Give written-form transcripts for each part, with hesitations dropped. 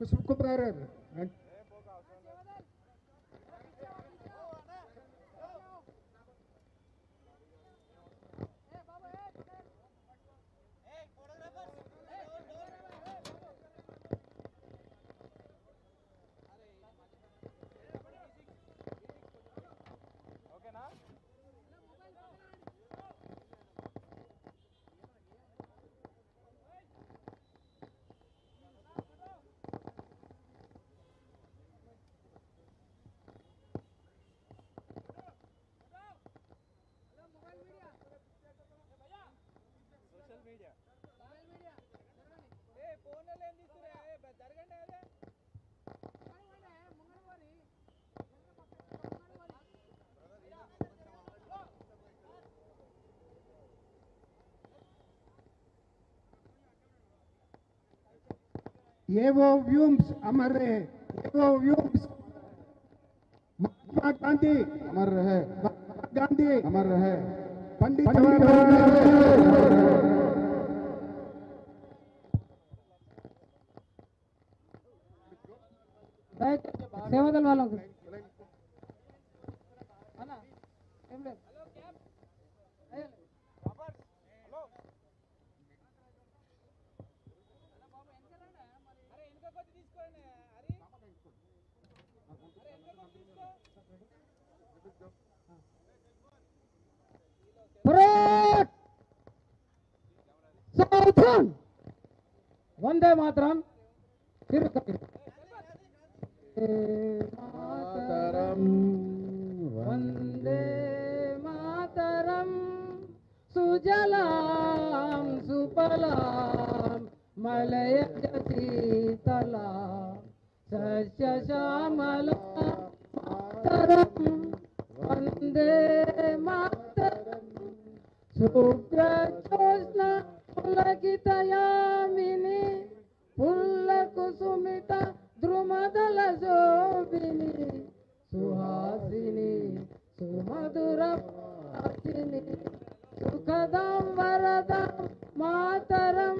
कुसुम कुमार ये वो व्यूम्स अमर रहे, ये वो व्यूम्स महात्मा गांधी अमर रहे, गांधी अमर रहे, पंडित जवाहरलाल नेहरू। सेवादल वालों को वंदे मातरम मातरम वंदे मातरम सुजलाम सुफलाम मलयज शीतलाम सस्य श्यामलाम मातरम वंदे मातरम शुभ्रज्योत्स्ना पुलकितयामिनी पुल्लकुसुमित द्रुमदल शोभिनी सुहासिनी सुमधुरवासिनी सुखदं वरदं मातरं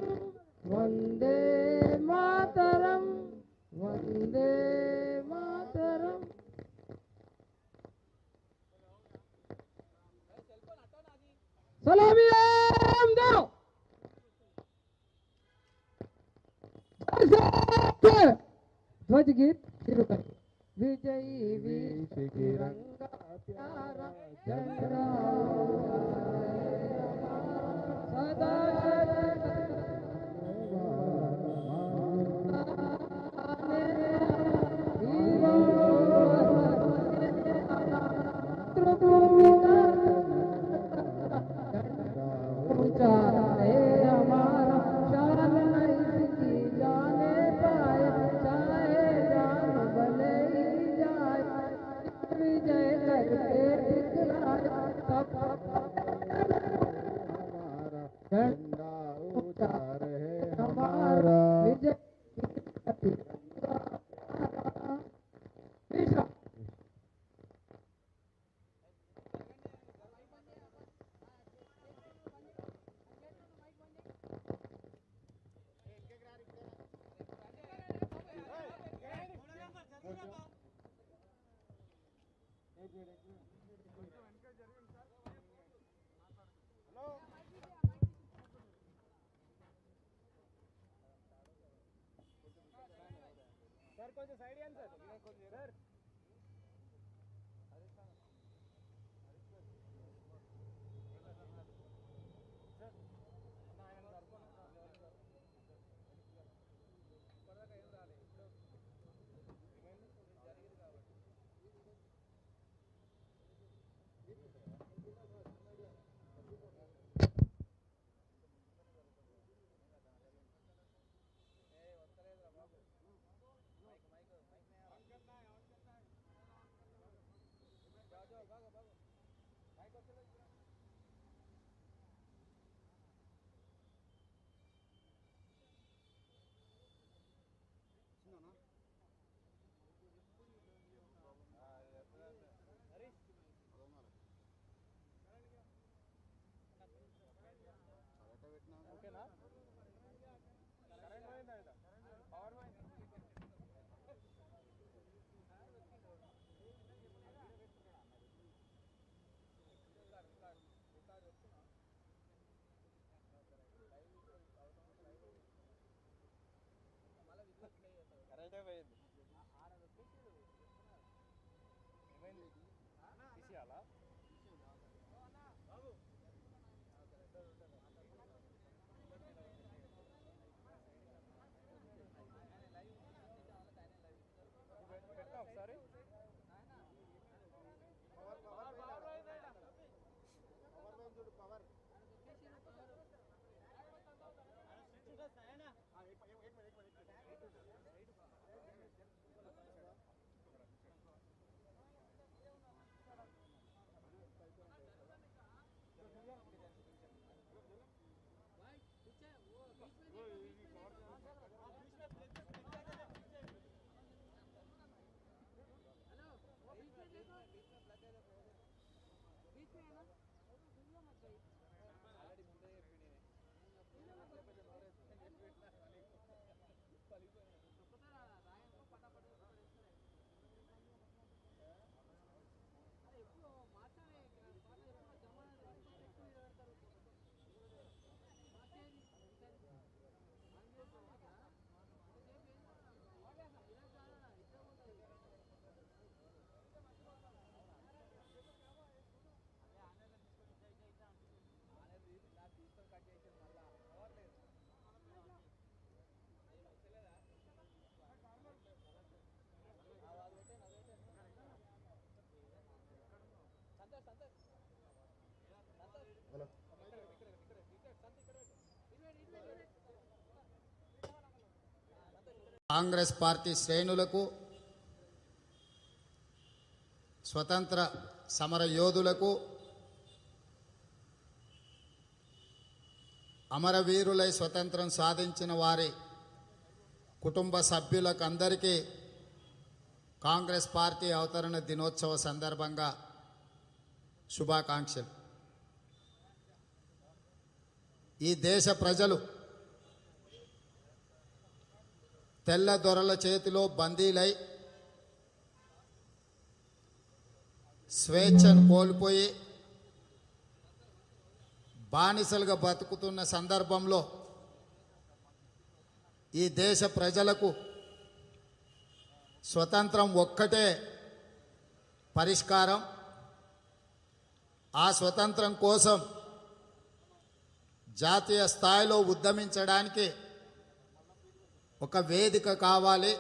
वन्दे मातरं वन्दे मातरं। सलामी दो ध्वज गीत शुरू करें। विजयी वीर तिरंगा प्यारा झंडा सदा झंडा ऊंचा रहे हमारा। सर కొంచెం సైడ్ ఇయ్యండి సార్ సార్ ఓకేనా కరెంట్ పోయిందా పవర్ పోయింది కాంగ్రెస్ పార్టీ శ్రేణులకు, స్వతంత్ర సమర యోధులకు, అమరవీరులై స్వతంత్రం సాధించిన వారి కుటుంబ సభ్యులకు అందరికీ కాంగ్రెస్ పార్టీ అవతరణ దినోత్సవ సందర్భంగా శుభాకాంక్షలు. ఈ దేశ ప్రజలు తెల్ల దొరల చేతిలో బందీలై స్వేచ్ఛను కోల్పోయి బానిసలుగా బతుకుతున్న సందర్భంలో ఈ దేశ ప్రజలకు స్వతంత్రం ఒక్కటే పరిష్కారం. ఆ స్వతంత్రం కోసం జాతీయ స్థాయిలో ఉద్యమించడానికి ఒక వేదిక కావాలి.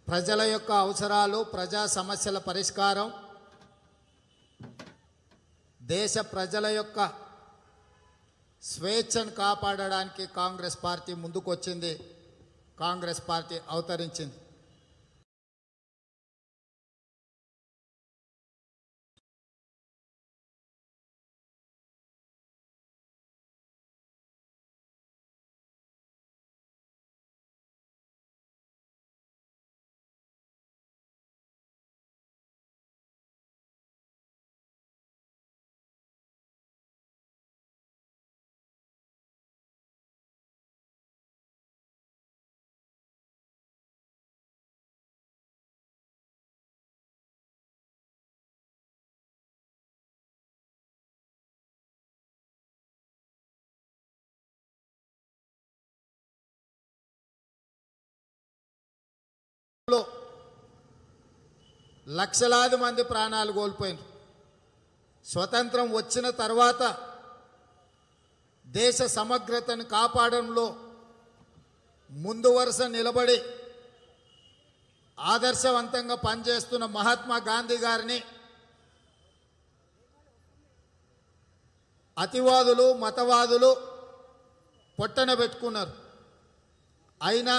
ప్రజల యొక్క అవసరాలు, ప్రజా సమస్యల పరిష్కారం, దేశ ప్రజల యొక్క స్వేచ్ఛను కాపాడడానికి కాంగ్రెస్ పార్టీ ముందుకొచ్చింది, కాంగ్రెస్ పార్టీ అవతరించింది. లక్షలాది మంది ప్రాణాలు కోల్పోయినారు. స్వతంత్రం వచ్చిన తర్వాత దేశ సమగ్రతను కాపాడంలో ముందు వరుస నిలబడి ఆదర్శవంతంగా పనిచేస్తున్న మహాత్మా గాంధీ గారిని అతివాదులు, మతవాదులు పొట్టన పెట్టుకున్నారు. అయినా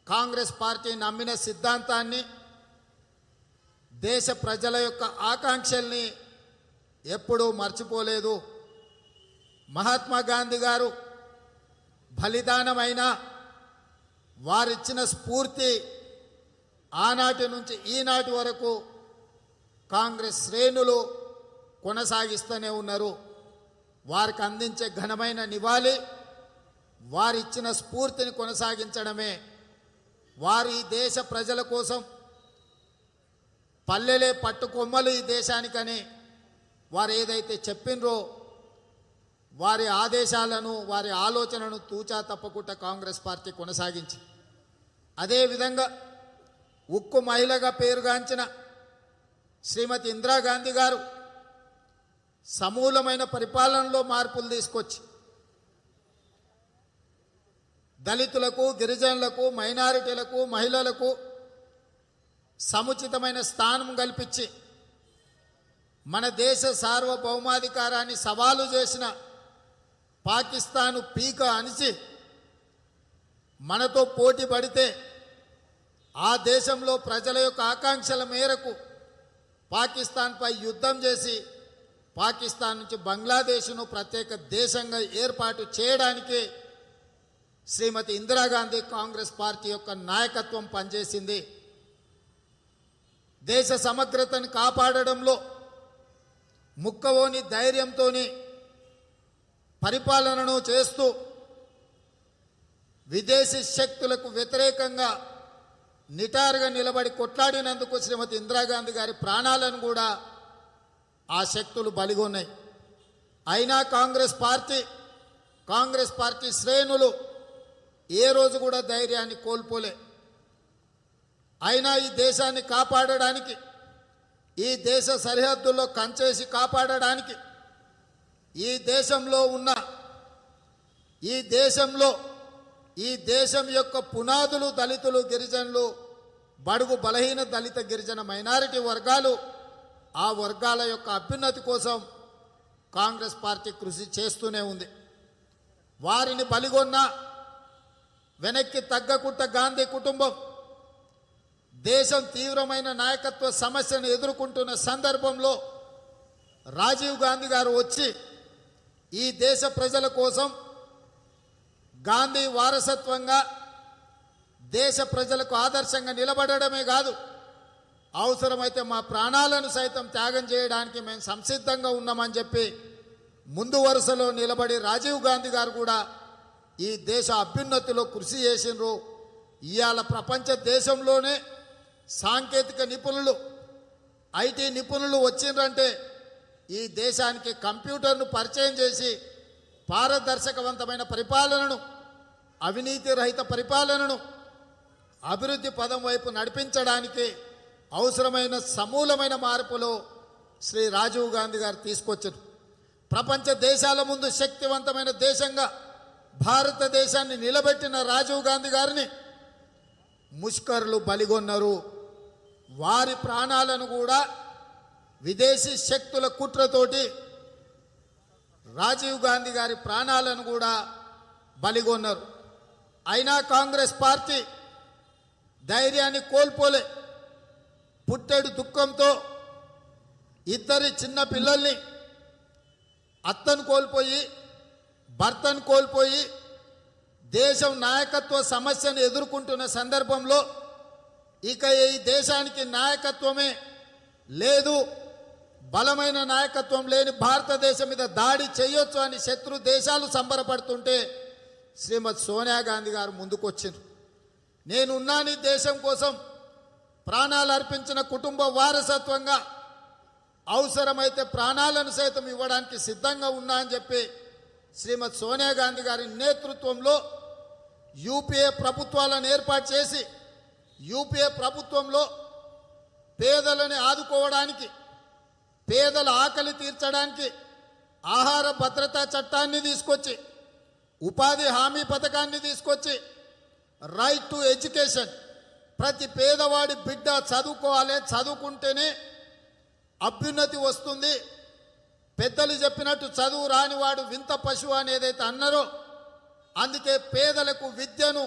కాంగ్రెస్ పార్టీ నమ్మిన సిద్ధాంతాన్ని, దేశ ప్రజల యొక్క ఆకాంక్షల్ని ఎప్పుడూ మర్చిపోలేదు. మహాత్మా గాంధీ గారు బలిదానమైన వారిచ్చిన స్ఫూర్తి ఆనాటి నుంచి ఈనాటి వరకు కాంగ్రెస్ శ్రేణులు కొనసాగిస్తూనే ఉన్నారు. వారికి అందించే ఘనమైన నివాళి వారిచ్చిన స్ఫూర్తిని కొనసాగించడమే. వారి దేశ ప్రజల కోసం పల్లెలే పట్టుకొమ్మలు ఈ దేశానికని వారు ఏదైతే చెప్పినరో వారి ఆదేశాలను, వారి ఆలోచనను తూచా తప్పకుండా కాంగ్రెస్ పార్టీ కొనసాగించి, అదేవిధంగా ఉక్కు మహిళగా పేరుగాంచిన శ్రీమతి ఇందిరాగాంధీ గారు సమూలమైన పరిపాలనలో మార్పులు తీసుకొచ్చి దళితులకు, గిరిజనులకు, మైనారిటీలకు, మహిళలకు సముచితమైన స్థానం కల్పించి మన దేశ సార్వభౌమాధికారాన్ని సవాలు చేసిన పాకిస్తాను పీక అణిచి మనతో పోటీ పడితే ఆ దేశంలో ప్రజల యొక్క ఆకాంక్షల మేరకు పాకిస్తాన్పై యుద్ధం చేసి పాకిస్తాన్ నుంచి బంగ్లాదేశ్ను ప్రత్యేక దేశంగా ఏర్పాటు చేయడానికి శ్రీమతి ఇందిరాగాంధీ కాంగ్రెస్ పార్టీ యొక్క నాయకత్వం పనిచేసింది. దేశ సమగ్రతను కాపాడడంలో ముక్కవోని ధైర్యంతో పరిపాలనను చేస్తూ విదేశీ శక్తులకు వ్యతిరేకంగా నిటారుగా నిలబడి కొట్లాడినందుకు శ్రీమతి ఇందిరాగాంధీ గారి ప్రాణాలను కూడా ఆ శక్తులు బలిగొన్నాయి. అయినా కాంగ్రెస్ పార్టీ శ్రేణులు ఏ రోజు కూడా ధైర్యాన్ని కోల్పోలే. అయినా ఈ దేశాన్ని కాపాడడానికి, ఈ దేశ సరిహద్దుల్లో కంచేసి కాపాడడానికి, ఈ దేశం యొక్క పునాదులు దళితులు, గిరిజనులు, బడుగు బలహీన దళిత గిరిజన మైనారిటీ వర్గాలు, ఆ వర్గాల యొక్క అభ్యున్నతి కోసం కాంగ్రెస్ పార్టీ కృషి చేస్తూనే ఉంది. వారిని బలిగొన్న వెనక్కి తగ్గకుట్ట గాంధీ కుటుంబం దేశం తీవ్రమైన నాయకత్వ సమస్యను ఎదుర్కొంటున్న సందర్భంలో రాజీవ్ గాంధీ గారు వచ్చి ఈ దేశ ప్రజల కోసం గాంధీ వారసత్వంగా దేశ ప్రజలకు ఆదర్శంగా నిలబడడమే కాదు, అవసరమైతే మా ప్రాణాలను సైతం త్యాగం చేయడానికి మేము సంసిద్ధంగా ఉన్నామని చెప్పి ముందు వరుసలో నిలబడి రాజీవ్ గాంధీ గారు కూడా ఈ దేశ అభ్యున్నతిలో కృషి చేసినారు. ఇవాళ ప్రపంచ దేశంలోనే సాంకేతిక నిపుణులు, ఐటీ నిపుణులు వచ్చిండ్రంటే ఈ దేశానికి కంప్యూటర్ను పరిచయం చేసి పారదర్శకవంతమైన పరిపాలనను, అవినీతి రహిత పరిపాలనను అభివృద్ధి పదం వైపు నడిపించడానికి అవసరమైన సమూలమైన మార్పులు శ్రీ రాజీవ్ గాంధీ గారు తీసుకొచ్చారు. ప్రపంచ దేశాల ముందు శక్తివంతమైన దేశంగా భారతదేశాన్ని నిలబెట్టిన రాజీవ్ గాంధీ గారిని ముష్కరులు బలిగొన్నారు. వారి ప్రాణాలను కూడా విదేశీ శక్తుల కుట్రతోటి రాజీవ్ గాంధీ గారి ప్రాణాలను కూడా బలిగొన్నారు. అయినా కాంగ్రెస్ పార్టీ ధైర్యాన్ని కోల్పోలే. పుట్టెడు దుఃఖంతో ఇద్దరి చిన్న పిల్లల్ని, అత్తను కోల్పోయి భర్తను కోల్పోయి దేశం నాయకత్వ సమస్యను ఎదుర్కొంటున్న సందర్భంలో ఇక ఈ దేశానికి నాయకత్వమే లేదు, బలమైన నాయకత్వం లేని భారతదేశం మీద దాడి చేయొచ్చు అని శత్రు దేశాలు సంబరపడుతుంటే శ్రీమతి సోనియా గాంధీ గారు ముందుకొచ్చారు. నేనున్నాను ఈ దేశం కోసం, ప్రాణాలు అర్పించిన కుటుంబ వారసత్వంగా అవసరమైతే ప్రాణాలను సైతం ఇవ్వడానికి సిద్ధంగా ఉన్నా అని చెప్పి శ్రీమతి సోనియా గాంధీ గారి నేతృత్వంలో యూపీఏ ప్రభుత్వాలను ఏర్పాటు చేసి యూపీఏ ప్రభుత్వంలో పేదలను ఆదుకోవడానికి, పేదల ఆకలి తీర్చడానికి ఆహార భద్రతా చట్టాన్ని తీసుకొచ్చి, ఉపాధి హామీ పథకాన్ని తీసుకొచ్చి, రైట్ టు ఎడ్యుకేషన్, ప్రతి పేదవాడి బిడ్డ చదువుకోవాలి, చదువుకుంటేనే అభ్యున్నతి వస్తుంది. పెద్దలు చెప్పినట్టు చదువు రానివాడు వింత పశువు అనేదైతే అన్నారో, అందుకే పేదలకు విద్యను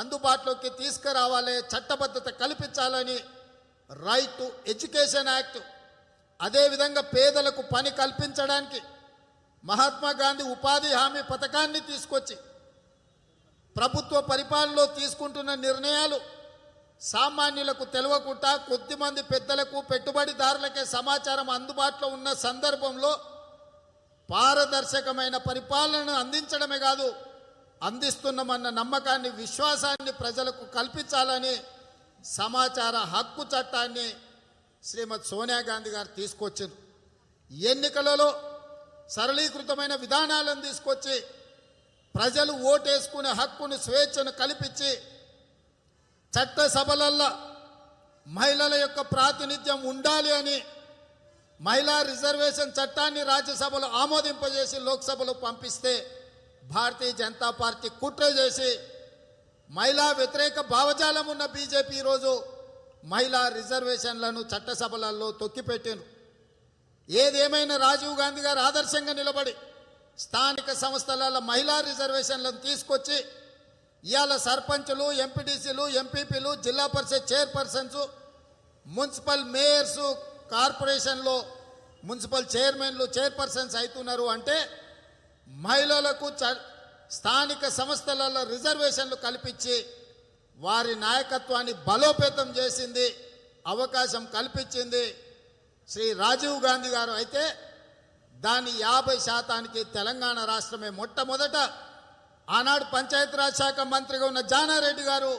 అందుబాటులోకి తీసుకురావాలి, చట్టబద్ధత కల్పించాలని రైట్ టు ఎడ్యుకేషన్ యాక్ట్, అదేవిధంగా పేదలకు పని కల్పించడానికి మహాత్మా గాంధీ ఉపాధి హామీ పథకాన్ని తీసుకొచ్చి ప్రభుత్వ పరిపాలనలో తీసుకుంటున్న నిర్ణయాలు సామాన్యులకు తెలియకుండా కొద్దిమంది పెద్దలకు, పెట్టుబడిదారులకే సమాచారం అందుబాటులో ఉన్న సందర్భంలో పారదర్శకమైన పరిపాలనను అందించడమే కాదు, అందిస్తున్నామన్న నమ్మకాన్ని, విశ్వాసాన్ని ప్రజలకు కల్పించాలని సమాచార హక్కు చట్టాన్ని శ్రీమతి సోనియా గాంధీ గారు తీసుకొచ్చారు. ఎన్నికలలో సరళీకృతమైన విధానాలను తీసుకొచ్చి ప్రజలు ఓటేసుకునే హక్కును, స్వేచ్ఛను కల్పించి చట్టసభలల్లో మహిళల యొక్క ప్రాతినిధ్యం ఉండాలి అని మహిళా రిజర్వేషన్ చట్టాన్ని రాజ్యసభలో ఆమోదింపజేసి లోక్సభలో పంపిస్తే భారతీయ జనతా పార్టీ కుట్ర చేసి మహిళా వ్యతిరేక భావజాలం ఉన్న బీజేపీ ఈరోజు మహిళా రిజర్వేషన్లను చట్టసభలలో తొక్కిపెట్టారు. ఏదేమైనా రాజీవ్ గాంధీ గారు ఆదర్శంగా నిలబడి స్థానిక సంస్థల మహిళా రిజర్వేషన్లను తీసుకొచ్చి ఇవాళ సర్పంచులు, ఎంపీటీసీలు, ఎంపీపీలు, జిల్లా పరిషత్ చైర్పర్సన్స్, మున్సిపల్ మేయర్స్, కార్పొరేషన్లో మున్సిపల్ చైర్మన్లు, చైర్పర్సన్స్ అవుతున్నారు అంటే మహిళలకు స్థానిక సంస్థలలో రిజర్వేషన్లు కల్పించి వారి నాయకత్వాన్ని బలోపేతం చేసింది, అవకాశం కల్పించింది శ్రీ రాజీవ్ గాంధీ గారు. అయితే దాని 50% తెలంగాణ రాష్ట్రమే మొట్టమొదట ఆనాడు పంచాయతీరాజ్ శాఖ మంత్రిగా ఉన్న జానారెడ్డి గారు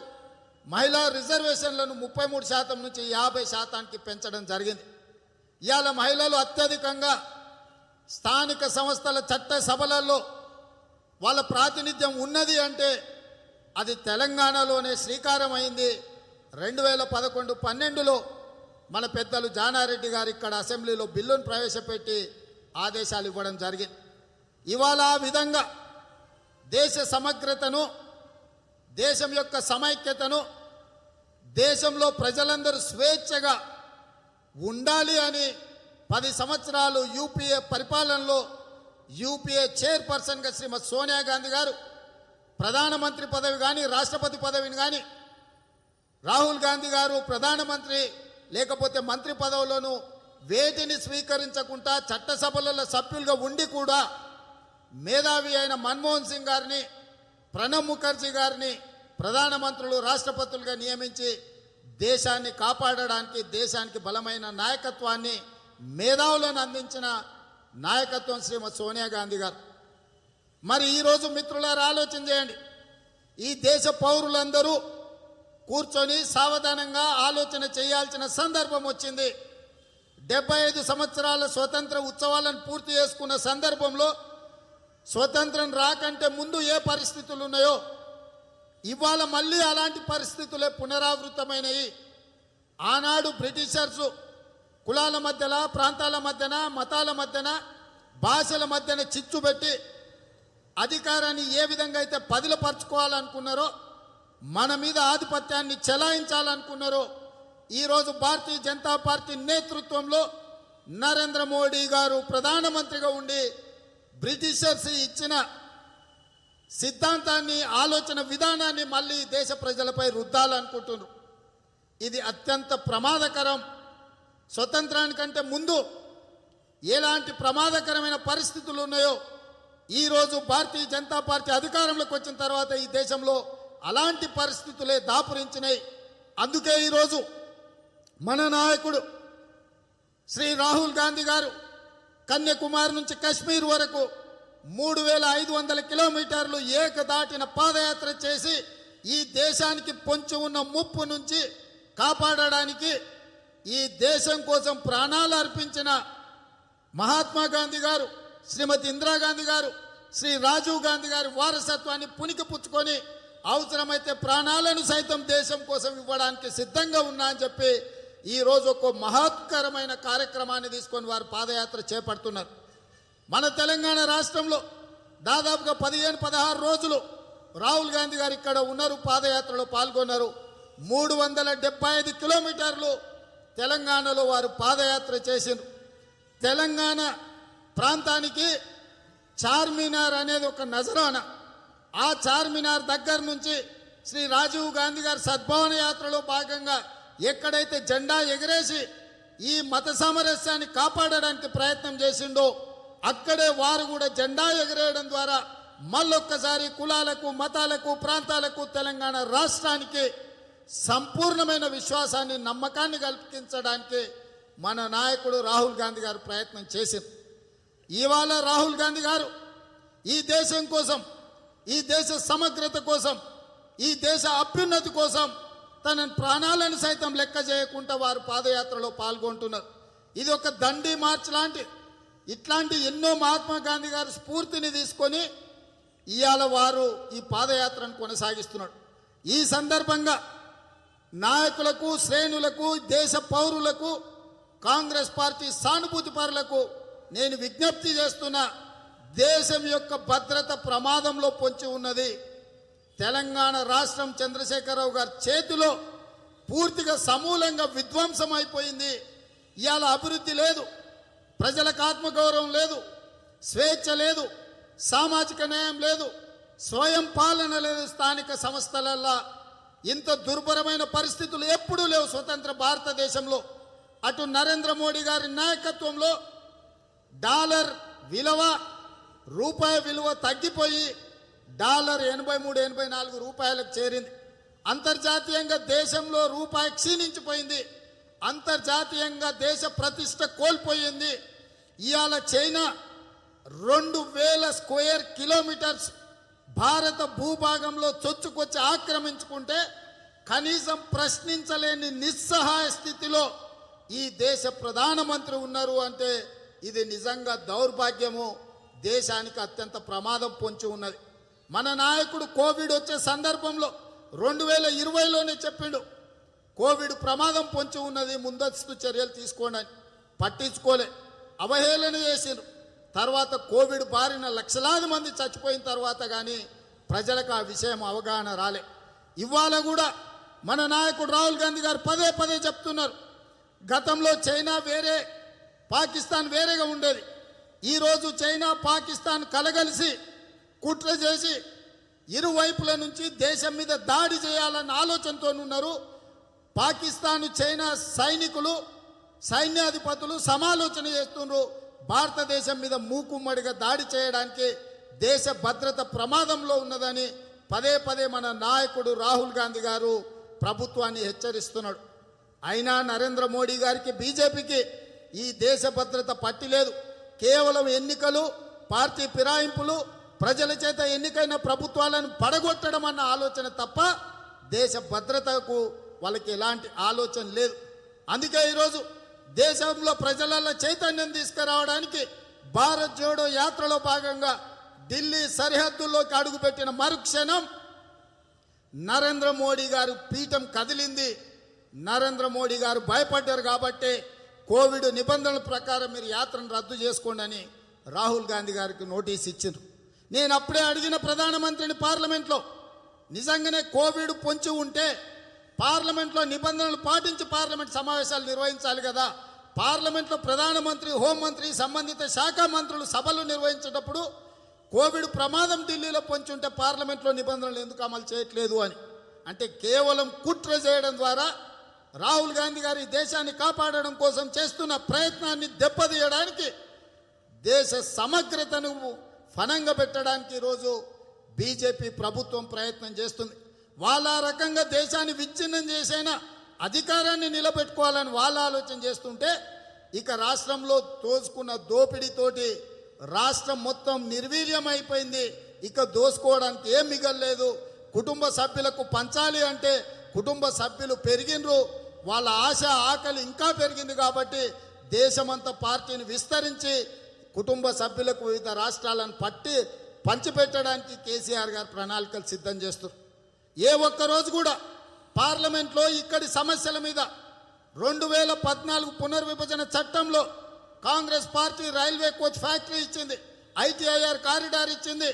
మహిళా రిజర్వేషన్లను 33% నుంచి 50% పెంచడం జరిగింది. ఇవాళ మహిళలు అత్యధికంగా స్థానిక సంస్థల చట్ట సభలలో వాళ్ళ ప్రాతినిధ్యం ఉన్నది అంటే అది తెలంగాణలోనే శ్రీకారం అయింది. 2011-12లో మన పెద్దలు జానారెడ్డి గారు ఇక్కడ అసెంబ్లీలో బిల్లును ప్రవేశపెట్టి ఆదేశాలు ఇవ్వడం జరిగింది. ఇవాళ ఆ విధంగా దేశ సమగ్రతను, దేశం యొక్క సమైక్యతను, దేశంలో ప్రజలందరూ స్వేచ్ఛగా ఉండాలి అని 10 సంవత్సరాలు యూపీఏ పరిపాలనలో యూపీఏ చైర్పర్సన్గా శ్రీమతి సోనియా గాంధీ గారు ప్రధానమంత్రి పదవి కానీ రాష్ట్రపతి పదవిని కానీ రాహుల్ గాంధీ గారు ప్రధానమంత్రి లేకపోతే మంత్రి పదవులను వేటిని స్వీకరించకుండా చట్టసభలలో సభ్యులుగా ఉండి కూడా మేధావి అయిన మన్మోహన్ సింగ్ గారిని ప్రణబ్ ముఖర్జీ గారిని ప్రధానమంత్రులు రాష్ట్రపతులుగా నియమించి దేశాన్ని కాపాడడానికి దేశానికి బలమైన నాయకత్వాన్ని మేధావులను అందించిన నాయకత్వం శ్రీమతి సోనియా గాంధీ గారు. మరి ఈరోజు మిత్రులారా ఆలోచన చేయండి, ఈ దేశ పౌరులందరూ కూర్చొని సావధానంగా ఆలోచన చేయాల్సిన సందర్భం వచ్చింది. 75 సంవత్సరాల స్వతంత్ర ఉత్సవాలను పూర్తి చేసుకున్న సందర్భంలో స్వతంత్రం రాకంటే ముందు ఏ పరిస్థితులు ఉన్నాయో ఇవాళ మళ్ళీ అలాంటి పరిస్థితులే పునరావృతమైనవి. ఆనాడు బ్రిటిషర్సు కులాల మధ్యన, ప్రాంతాల మధ్యన, మతాల మధ్యన, భాషల మధ్యన చిచ్చు పెట్టి అధికారాన్ని ఏ విధంగా అయితే పదిలపరచుకోవాలనుకున్నారో, మన మీద ఆధిపత్యాన్ని చెలాయించాలనుకున్నారో, ఈరోజు భారతీయ జనతా పార్టీ నేతృత్వంలో నరేంద్ర మోడీ గారు ప్రధానమంత్రిగా ఉండి బ్రిటిషర్స్ ఇచ్చిన సిద్ధాంతాన్ని, ఆలోచన విధానాన్ని మళ్ళీ దేశ ప్రజలపై రుద్దాలనుకుంటున్నారు. ఇది అత్యంత ప్రమాదకరం. స్వతంత్రానికంటే ముందు ఎలాంటి ప్రమాదకరమైన పరిస్థితులు ఉన్నాయో ఈరోజు భారతీయ జనతా పార్టీ అధికారంలోకి వచ్చిన తర్వాత ఈ దేశంలో అలాంటి పరిస్థితులే దాపురించినాయి. అందుకే ఈరోజు మన నాయకుడు శ్రీ రాహుల్ గాంధీ గారు కన్యాకుమారి నుంచి కశ్మీర్ వరకు 3500 కిలోమీటర్లు ఏకదాటిన పాదయాత్ర చేసి ఈ దేశానికి పొంచి ఉన్న ముప్పు నుంచి కాపాడడానికి, ఈ దేశం కోసం ప్రాణాలు అర్పించిన మహాత్మా గాంధీ గారు, శ్రీమతి ఇందిరాగాంధీ గారు, శ్రీ రాజీవ్ గాంధీ గారి వారసత్వాన్ని పుణికిపుచ్చుకొని అవసరమైతే ప్రాణాలను సైతం దేశం కోసం ఇవ్వడానికి సిద్ధంగా ఉన్నా అని చెప్పి ఈరోజు ఒక మహత్కరమైన కార్యక్రమాన్ని తీసుకొని వారు పాదయాత్ర చేపడుతున్నారు. మన తెలంగాణ రాష్ట్రంలో దాదాపుగా 15-16 రోజులు రాహుల్ గాంధీ గారు ఇక్కడ ఉన్నారు, పాదయాత్రలో పాల్గొన్నారు. 375 కిలోమీటర్లు తెలంగాణలో వారు పాదయాత్ర చేసిండ్రు. తెలంగాణ ప్రాంతానికి చార్మినార్ అనేది ఒక నజరాన. ఆ చార్మినార్ దగ్గర నుంచి శ్రీ రాజీవ్ గాంధీ గారి సద్భావన యాత్రలో భాగంగా ఎక్కడైతే జెండా ఎగరేసి ఈ మత సామరస్యాన్ని కాపాడడానికి ప్రయత్నం చేసిండో అక్కడే వారు కూడా జెండా ఎగరేయడం ద్వారా మళ్ళొక్కసారి కులాలకు, మతాలకు, ప్రాంతాలకు, తెలంగాణ రాష్ట్రానికి సంపూర్ణమైన విశ్వాసాన్ని, నమ్మకాన్ని కల్పించడానికి మన నాయకుడు రాహుల్ గాంధీ గారు ప్రయత్నం చేశారు. ఇవాళ రాహుల్ గాంధీ గారు ఈ దేశం కోసం, ఈ దేశ సమగ్రత కోసం, ఈ దేశ అభ్యున్నతి కోసం తన ప్రాణాలను సైతం లెక్క చేయకుండా వారు పాదయాత్రలో పాల్గొంటున్నారు. ఇది ఒక దండి మార్చ్ లాంటి, ఇట్లాంటి ఎన్నో మహాత్మా గాంధీ గారి స్ఫూర్తిని తీసుకొని ఇవాళ వారు ఈ పాదయాత్రను కొనసాగిస్తున్నాడు. ఈ సందర్భంగా నాయకులకు, శ్రేణులకు, దేశ పౌరులకు, కాంగ్రెస్ పార్టీ సానుభూతి పరులకు నేను విజ్ఞప్తి చేస్తున్నా, దేశం యొక్క భద్రత ప్రమాదంలో పొంచి ఉన్నది. తెలంగాణ రాష్ట్రం చంద్రశేఖరరావు గారి చేతిలో పూర్తిగా సమూలంగా విధ్వంసం అయిపోయింది. ఇవాళ అభివృద్ధి లేదు, ప్రజలకు ఆత్మగౌరవం లేదు, స్వేచ్ఛ లేదు, సామాజిక న్యాయం లేదు, స్వయం పాలన లేదు. స్థానిక సంస్థలల్లో ఇంత దుర్భరమైన పరిస్థితులు ఎప్పుడూ లేవు స్వతంత్ర భారతదేశంలో. అటు నరేంద్ర మోడీ గారి నాయకత్వంలో డాలర్ విలువ, రూపాయి విలువ తగ్గిపోయి డాలర్ 83-84 రూపాయలకు చేరింది. అంతర్జాతీయంగా దేశంలో రూపాయి క్షీణించిపోయింది. అంతర్జాతీయంగా దేశ ప్రతిష్ట కోల్పోయింది. ఇవాళ చైనా 2000 స్క్వేర్ కిలోమీటర్స్ భారత భూభాగంలో చొచ్చుకొచ్చి ఆక్రమించుకుంటే కనీసం ప్రశ్నించలేని నిస్సహాయ స్థితిలో ఈ దేశ ప్రధానమంత్రి ఉన్నారు అంటే ఇది నిజంగా దౌర్భాగ్యము, దేశానికి అత్యంత ప్రమాదం పొంచి ఉన్నది. మన నాయకుడు కోవిడ్ వచ్చే సందర్భంలో 2020లోనే చెప్పిండు, కోవిడ్ ప్రమాదం పొంచి ఉన్నది, ముందస్తు చర్యలు తీసుకోండి అని. పట్టించుకోలే, అవహేళన చేసిండ్రు. తర్వాత కోవిడ్ బారిన లక్షలాది మంది చచ్చిపోయిన తర్వాత కానీ ప్రజలకు ఆ విషయం అవగాహన రాలే. ఇవాళ కూడా మన నాయకుడు రాహుల్ గాంధీ గారు పదే పదే చెప్తున్నారు, గతంలో చైనా వేరే, పాకిస్తాన్ వేరేగా ఉండేది. ఈరోజు చైనా, పాకిస్తాన్ కలగలిసి కుట్ర చేసి ఇరువైపుల నుంచి దేశం మీద దాడి చేయాలన్న ఆలోచనతో ఉన్నారు. పాకిస్తాన్, చైనా సైనికులు, సైన్యాధిపతులు సమాలోచన చేస్తున్నారు. భారతదేశం మీద మూకుమ్మడిగా దాడి చేయడానికి దేశ భద్రత ప్రమాదంలో ఉన్నదని పదే పదే మన నాయకుడు రాహుల్ గాంధీ గారు ప్రభుత్వాన్ని హెచ్చరిస్తున్నాడు. అయినా నరేంద్ర మోడీ గారికి, బీజేపీకి ఈ దేశ భద్రత పట్టిలేదు. కేవలం ఎన్నికలు, పార్టీ ఫిరాయింపులు, ప్రజల చేత ఎన్నికైన ప్రభుత్వాలను పడగొట్టడం అన్న ఆలోచన తప్ప దేశ భద్రతకు వాళ్ళకి ఎలాంటి ఆలోచన లేదు. అందుకే ఈరోజు దేశంలో ప్రజలలో చైతన్యం తీసుకురావడానికి భారత్ జోడో యాత్రలో భాగంగా ఢిల్లీ సరిహద్దుల్లోకి అడుగుపెట్టిన మరుక్షణం నరేంద్ర మోడీ గారు పీఠం కదిలింది. నరేంద్ర మోడీ గారు భయపడ్డారు కాబట్టి కోవిడ్ నిబంధనల ప్రకారం మీరు యాత్రను రద్దు చేసుకోండి అని రాహుల్ గాంధీ గారికి నోటీస్ ఇచ్చారు. నేను అప్పుడే అడిగిన ప్రధానమంత్రిని పార్లమెంట్లో, నిజంగానే కోవిడ్ పొంచి ఉంటే పార్లమెంట్లో నిబంధనలు పాటించి పార్లమెంట్ సమావేశాలు నిర్వహించాలి కదా. పార్లమెంట్లో ప్రధానమంత్రి, హోంమంత్రి, సంబంధిత శాఖ మంత్రులు సభలు నిర్వహించేటప్పుడు కోవిడ్ ప్రమాదం ఢిల్లీలో పొంచి ఉంటే పార్లమెంట్లో నిబంధనలు ఎందుకు అమలు చేయట్లేదు అని. అంటే కేవలం కుట్ర చేయడం ద్వారా రాహుల్ గాంధీ గారు ఈ దేశాన్ని కాపాడడం కోసం చేస్తున్న ప్రయత్నాన్ని దెబ్బతీయడానికి, దేశ సమగ్రతను ఫనంగా పెట్టడానికి ఈరోజు బీజేపీ ప్రభుత్వం ప్రయత్నం చేస్తుంది. వాళ్ళ రకంగా దేశాన్ని విచ్ఛిన్నం చేసైనా అధికారాన్ని నిలబెట్టుకోవాలని వాళ్ళ ఆలోచన చేస్తుంటే, ఇక రాష్ట్రంలో తోసుకున్న దోపిడీతోటి రాష్ట్రం మొత్తం నిర్వీర్యం అయిపోయింది. ఇక దోసుకోవడానికి ఏం మిగలలేదు. కుటుంబ సభ్యులకు పంచాలి అంటే కుటుంబ సభ్యులు పెరిగినరు, వాళ్ళ ఆశ ఆకలి ఇంకా పెరిగింది. కాబట్టి దేశమంతా పార్టీని విస్తరించి కుటుంబ సభ్యులకు వివిధ రాష్ట్రాలను పంచిపెట్టడానికి కేసీఆర్ గారు ప్రణాళికలు సిద్ధం చేస్తారు. ఏ ఒక్కరోజు కూడా పార్లమెంట్లో ఇక్కడి సమస్యల మీద 2014 పునర్విభజన చట్టంలో Congress party railway coach factory ఇచ్చింది, ఐటీఐఆర్ కారిడార్ ఇచ్చింది,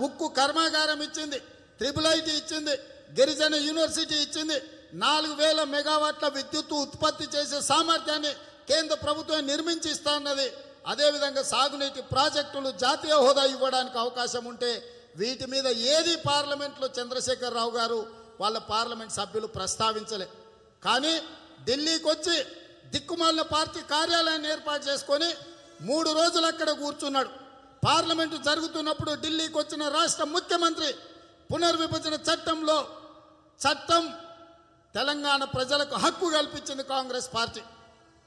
ఉక్కు కర్మాగారం ఇచ్చింది, ట్రిపుల్ ఐటీ ఇచ్చింది, గిరిజన యూనివర్సిటీ ఇచ్చింది, 4000 మెగావాట్ల విద్యుత్ ఉత్పత్తి చేసే సామర్థ్యాన్ని కేంద్ర ప్రభుత్వం నిర్మించి ఇస్తా ఉన్నది. అదేవిధంగా సాగునీటి ప్రాజెక్టులు జాతీయ హోదా ఇవ్వడానికి అవకాశం ఉంటే వీటి మీద ఏది పార్లమెంట్లో చంద్రశేఖర్ రావు గారు వాళ్ళ పార్లమెంట్ సభ్యులు ప్రస్తావించలే. కానీ ఢిల్లీకి వచ్చి దిక్కుమాలిన పార్టీ కార్యాలయాన్ని ఏర్పాటు చేసుకొని 3 రోజులు అక్కడ కూర్చున్నాడు. పార్లమెంటు జరుగుతున్నప్పుడు ఢిల్లీకి వచ్చిన రాష్ట్ర ముఖ్యమంత్రి పునర్విభజన చట్టం తెలంగాణ ప్రజలకు హక్కు కల్పించింది కాంగ్రెస్ పార్టీ,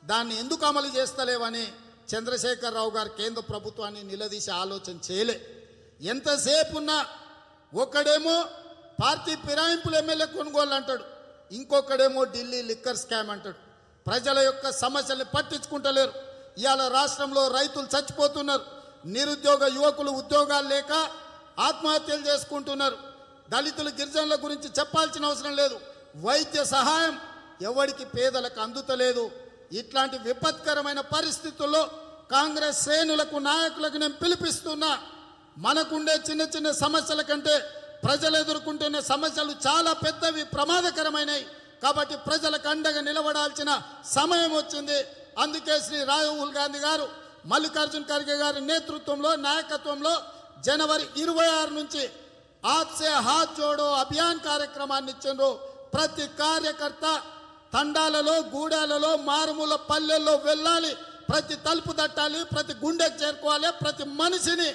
దాన్ని ఎందుకు అమలు చేస్తలేవని చంద్రశేఖర్ రావు గారు కేంద్ర ప్రభుత్వాన్ని నిలదీసి ఆలోచన చేయలే. ఎంతసేపు ఉన్నా ఒకడేమో పార్టీ ఫిరాయింపులు ఎమ్మెల్యే కొనుగోలు అంటాడు, ఇంకొకడేమో ఢిల్లీ లిక్కర్ స్కామ్ అంటాడు. ప్రజల యొక్క సమస్యల్ని పట్టించుకుంటలేరు. ఇవాళ రాష్ట్రంలో రైతులు చచ్చిపోతున్నారు, నిరుద్యోగ యువకులు ఉద్యోగాలు లేక ఆత్మహత్యలు చేసుకుంటున్నారు. దళితులు, గిరిజనుల గురించి చెప్పాల్సిన అవసరం లేదు. వైద్య సహాయం ఎవరికి పేదలకు అందుతలేదు. ఇట్లాంటి విపత్కరమైన పరిస్థితుల్లో కాంగ్రెస్ శ్రేణులకు, నాయకులకు నేను పిలిపిస్తున్నా, మనకుండే చిన్న చిన్న సమస్యల కంటే ప్రజలు ఎదుర్కొంటున్న సమస్యలు చాలా పెద్దవి, ప్రమాదకరమైనవి. కాబట్టి ప్రజలకు అండగా నిలబడాల్సిన సమయం వచ్చింది. అందుకే శ్రీ రాహుల్ గాంధీ గారు, మల్లికార్జున్ ఖర్గే గారి నేతృత్వంలో, నాయకత్వంలో జనవరి 26 నుంచి హాత్ సే హాత్ జోడో అభియాన్ కార్యక్రమాన్ని ఇచ్చిండ్రు. ప్రతి కార్యకర్త తండాలలో, గూడాలలో, మారుమూల పల్లెల్లో వెళ్ళాలి, ప్రతి తలుపు తట్టాలి, ప్రతి గుండెకు చేరుకోవాలి, ప్రతి మనిషిని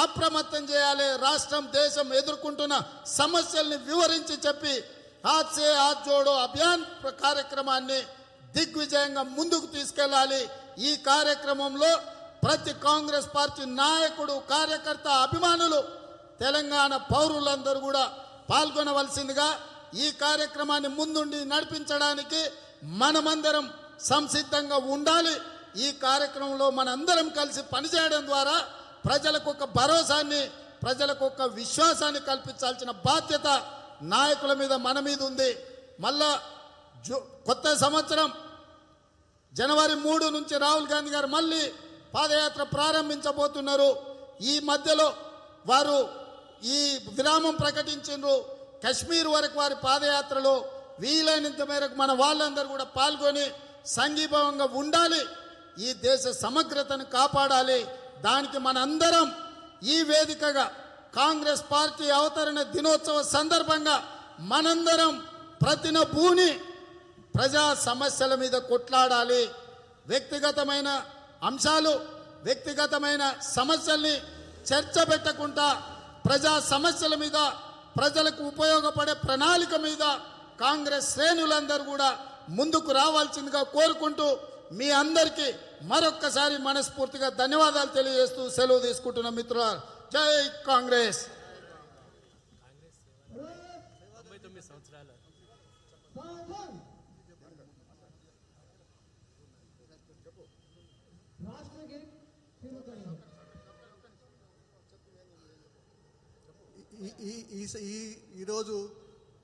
అప్రమత్తం చేయాలి. రాష్ట్రం, దేశం ఎదుర్కొంటున్న సమస్యల్ని వివరించి చెప్పి హాత్ సే హాత్ జోడో అభియాన్ కార్యక్రమాన్ని దిగ్విజయంగా ముందుకు తీసుకెళ్ళాలి. ఈ కార్యక్రమంలో ప్రతి కాంగ్రెస్ పార్టీ నాయకుడు, కార్యకర్త, అభిమానులు, తెలంగాణ పౌరులందరూ కూడా పాల్గొనవలసిందిగా, ఈ కార్యక్రమాన్ని ముందుండి నడిపించడానికి మనమందరం సంసిద్ధంగా ఉండాలి. ఈ కార్యక్రమంలో మనందరం కలిసి పనిచేయడం ద్వారా ప్రజలకు ఒక భరోసాన్ని, ప్రజలకు ఒక విశ్వాసాన్ని కల్పించాల్సిన బాధ్యత నాయకుల మీద, మన మీద ఉంది. మళ్ళా కొత్త సంవత్సరం జనవరి 3 నుంచి రాహుల్ గాంధీ గారు మళ్ళీ పాదయాత్ర ప్రారంభించబోతున్నారు. ఈ మధ్యలో వారు ఈ విరామం ప్రకటించారు. కశ్మీర్ వరకు వారి పాదయాత్రలో వీలైనంత మేరకు మన వాళ్ళందరూ కూడా పాల్గొని సంఘీభావంగా ఉండాలి. ఈ దేశ సమగ్రతను కాపాడాలి. దానికి మనందరం ఈ వేదికగా కాంగ్రెస్ పార్టీ అవతరణ దినోత్సవ సందర్భంగా మనందరం ప్రతినబూని ప్రజా సమస్యల మీద కొట్లాడాలి. వ్యక్తిగతమైన అంశాలు, వ్యక్తిగతమైన సమస్యల్ని చర్చ పెట్టకుండా ప్రజా సమస్యల మీద, ప్రజలకు ఉపయోగపడే ప్రణాళిక మీద కాంగ్రెస్ శ్రేణులందరూ కూడా ముందుకు రావాల్సిందిగా కోరుకుంటూ మీ అందరికీ మరొక్కసారి మనస్ఫూర్తిగా ధన్యవాదాలు తెలియజేస్తూ సెలవు తీసుకుంటున్న మిత్రుల జై కాంగ్రెస్. ఈరోజు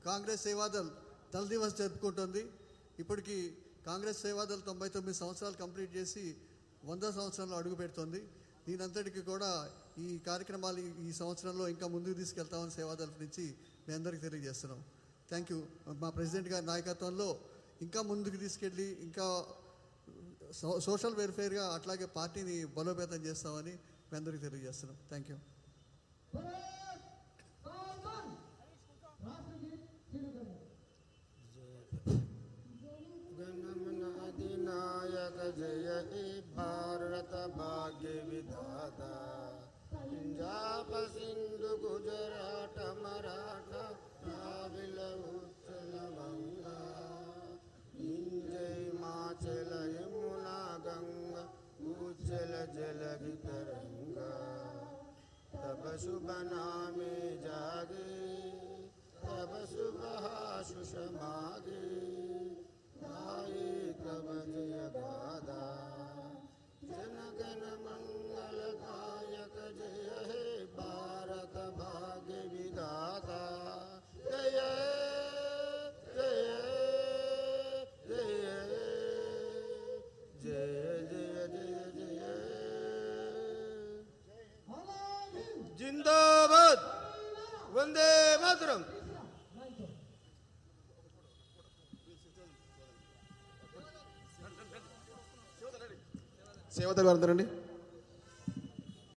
కాంగ్రెస్ సేవాదల్ దళ దివస్ జరుపుకుంటుంది. ఇప్పటికి కాంగ్రెస్ సేవాదల్ 99 సంవత్సరాలు కంప్లీట్ చేసి 100 సంవత్సరంలో అడుగు పెడుతుంది. దీనంతటికి కూడా ఈ కార్యక్రమాలు ఈ సంవత్సరంలో ఇంకా ముందుకు తీసుకెళ్తామని సేవాదల్ నుంచి మీ అందరికీ తెలియజేస్తున్నాం. Thank you. మా ప్రెసిడెంట్ గారి నాయకత్వంలో ఇంకా ముందుకు తీసుకెళ్ళి ఇంకా సోషల్ వెల్ఫేర్గా అట్లాగే పార్టీని బలోపేతం చేస్తామని మీ అందరికీ తెలియజేస్తున్నాం. Thank you. नायक जय हे भारत भाग्य विधाता पंजाब सिंधु गुजरात मराठा द्राविड उत्कल गंगा इंजय माचल यमुना गंगा उज्जल जल तरंगा तब शुभ नामे जागे तब शुभ आशुष मागे आए तब जय गादा जन गण मंगल दायक जय हे भारत भाग्य विधाता जय जय जय जय जय जय जय जिंदाबाद वंदे मातरम. సేవతలు అందరండి.